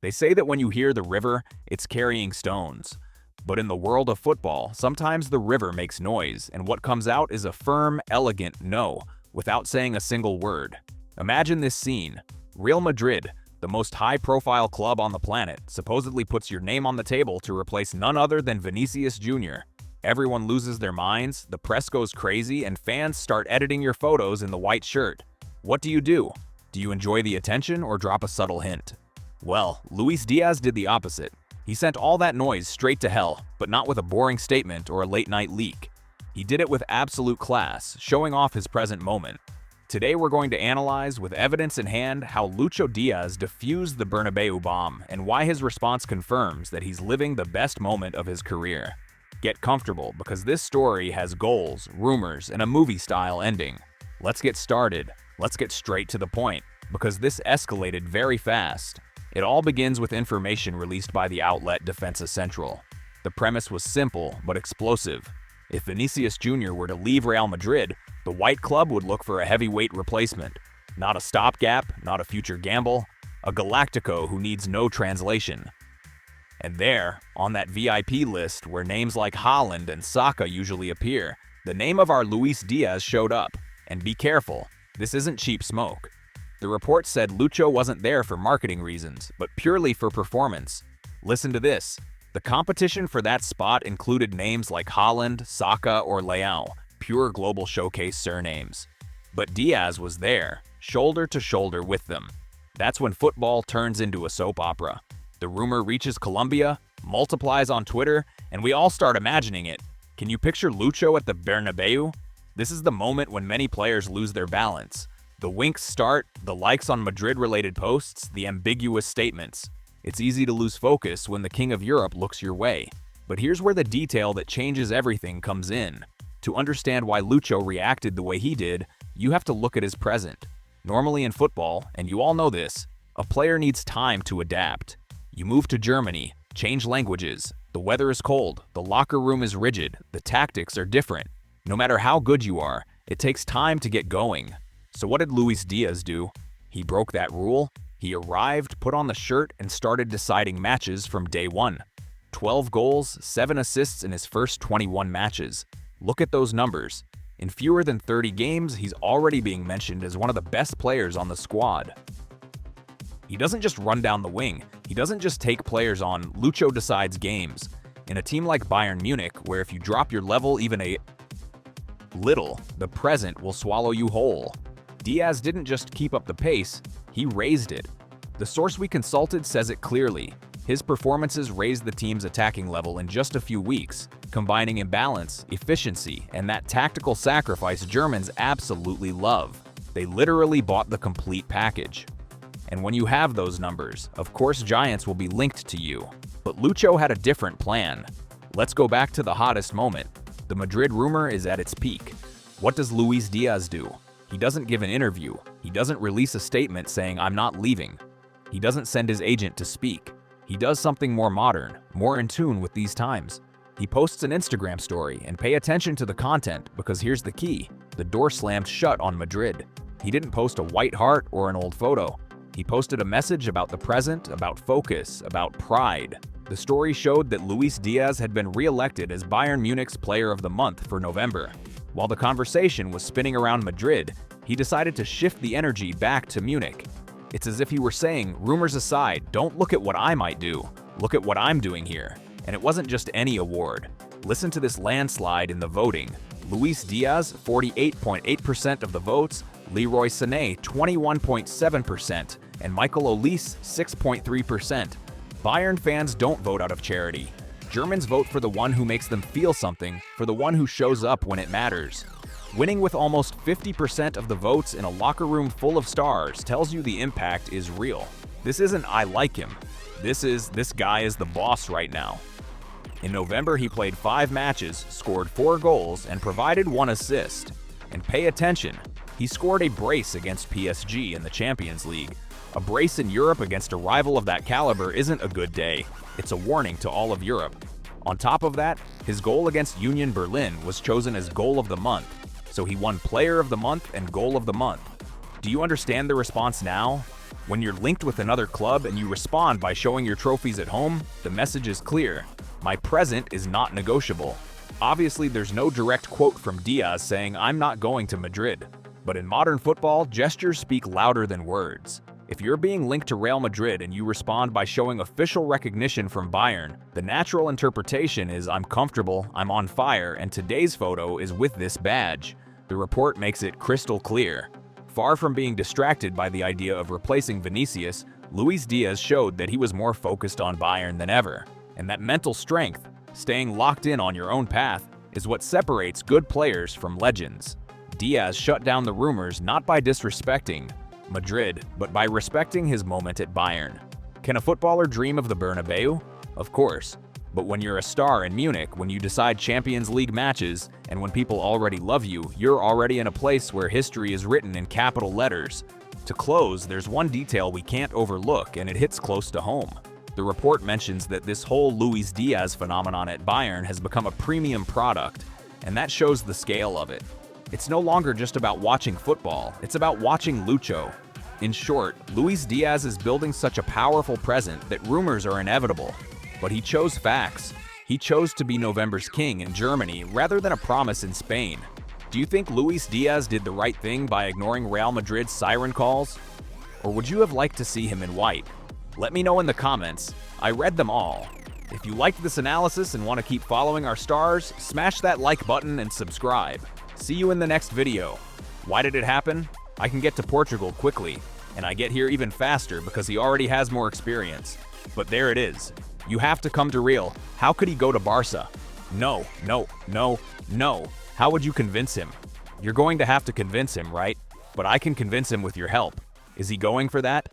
They say that when you hear the river, it's carrying stones. But in the world of football, sometimes the river makes noise, and what comes out is a firm, elegant no, without saying a single word. Imagine this scene. Real Madrid, the most high-profile club on the planet, supposedly puts your name on the table to replace none other than Vinicius Jr. Everyone loses their minds, the press goes crazy, and fans start editing your photos in the white shirt. What do? Do you enjoy the attention or drop a subtle hint? Well, Luis Diaz did the opposite. He sent all that noise straight to hell, but not with a boring statement or a late-night leak. He did it with absolute class, showing off his present moment. Today we're going to analyze, with evidence in hand, how Lucho Diaz defused the Bernabeu bomb and why his response confirms that he's living the best moment of his career. Get comfortable, because this story has goals, rumors, and a movie-style ending. Let's get started. Let's get straight to the point, because this escalated very fast. It all begins with information released by the outlet Defensa Central. The premise was simple but explosive. If Vinicius Jr. were to leave Real Madrid, the white club would look for a heavyweight replacement. Not a stopgap, not a future gamble, a Galactico who needs no translation. And there, on that VIP list where names like Haaland and Saka usually appear, the name of our Luis Diaz showed up. And be careful, this isn't cheap smoke. The report said Lucho wasn't there for marketing reasons, but purely for performance. Listen to this. The competition for that spot included names like Haaland, Saka, or Leão, pure global showcase surnames. But Diaz was there, shoulder to shoulder with them. That's when football turns into a soap opera. The rumor reaches Colombia, multiplies on Twitter, and we all start imagining it. Can you picture Lucho at the Bernabeu? This is the moment when many players lose their balance. The winks start, the likes on Madrid-related posts, the ambiguous statements. It's easy to lose focus when the King of Europe looks your way. But here's where the detail that changes everything comes in. To understand why Lucho reacted the way he did, you have to look at his present. Normally in football, and you all know this, a player needs time to adapt. You move to Germany, change languages, the weather is cold, the locker room is rigid, the tactics are different. No matter how good you are, it takes time to get going. So what did Luis Diaz do? He broke that rule. He arrived, put on the shirt, and started deciding matches from day one. 12 goals, 7 assists in his first 21 matches. Look at those numbers. In fewer than 30 games, he's already being mentioned as one of the best players on the squad. He doesn't just run down the wing. He doesn't just take players on. Lucho decides games. In a team like Bayern Munich, where if you drop your level even a little, the present will swallow you whole. Diaz didn't just keep up the pace, he raised it. The source we consulted says it clearly. His performances raised the team's attacking level in just a few weeks, combining imbalance, efficiency, and that tactical sacrifice Germans absolutely love. They literally bought the complete package. And when you have those numbers, of course giants will be linked to you. But Lucho had a different plan. Let's go back to the hottest moment. The Madrid rumor is at its peak. What does Luis Diaz do? He doesn't give an interview. He doesn't release a statement saying, "I'm not leaving." He doesn't send his agent to speak. He does something more modern, more in tune with these times. He posts an Instagram story, and pay attention to the content, because here's the key. The door slammed shut on Madrid. He didn't post a white heart or an old photo. He posted a message about the present, about focus, about pride. The story showed that Luis Diaz had been re-elected as Bayern Munich's Player of the Month for November. While the conversation was spinning around Madrid, he decided to shift the energy back to Munich. It's as if he were saying, rumors aside, don't look at what I might do, look at what I'm doing here. And it wasn't just any award. Listen to this landslide in the voting. Luis Diaz, 48.8% of the votes, Leroy Sané, 21.7%, and Michael Olise, 6.3%. Bayern fans don't vote out of charity. Germans vote for the one who makes them feel something, for the one who shows up when it matters. Winning with almost 50% of the votes in a locker room full of stars tells you the impact is real. This isn't "I like him." This guy is the boss right now. In November, he played 5 matches, scored 4 goals, and provided 1 assist. And pay attention, he scored a brace against PSG in the Champions League. A brace in Europe against a rival of that caliber isn't a good day. It's a warning to all of Europe. On top of that, his goal against Union Berlin was chosen as Goal of the Month, so he won Player of the Month and Goal of the Month. Do you understand the response now? When you're linked with another club and you respond by showing your trophies at home, the message is clear. My present is not negotiable. Obviously, there's no direct quote from Díaz saying, "I'm not going to Madrid." But in modern football, gestures speak louder than words. If you're being linked to Real Madrid and you respond by showing official recognition from Bayern, the natural interpretation is, "I'm comfortable, I'm on fire, and today's photo is with this badge." The report makes it crystal clear. Far from being distracted by the idea of replacing Vinicius, Luis Díaz showed that he was more focused on Bayern than ever. And that mental strength, staying locked in on your own path, is what separates good players from legends. Díaz shut down the rumors not by disrespecting Madrid, but by respecting his moment at Bayern. Can a footballer dream of the Bernabeu? Of course. But when you're a star in Munich, when you decide Champions League matches, and when people already love you, you're already in a place where history is written in capital letters. To close, there's one detail we can't overlook, and it hits close to home. The report mentions that this whole Luis Díaz phenomenon at Bayern has become a premium product, and that shows the scale of it. It's no longer just about watching football, it's about watching Lucho. In short, Luis Díaz is building such a powerful present that rumors are inevitable. But he chose facts. He chose to be November's king in Germany rather than a promise in Spain. Do you think Luis Díaz did the right thing by ignoring Real Madrid's siren calls? Or would you have liked to see him in white? Let me know in the comments. I read them all. If you liked this analysis and want to keep following our stars, smash that like button and subscribe. See you in the next video. Why did it happen? I can get to Portugal quickly, and I get here even faster because he already has more experience. But there it is. You have to come to Real. How could he go to Barca? No, no, no, no. How would you convince him? You're going to have to convince him, right? But I can convince him with your help. Is he going for that?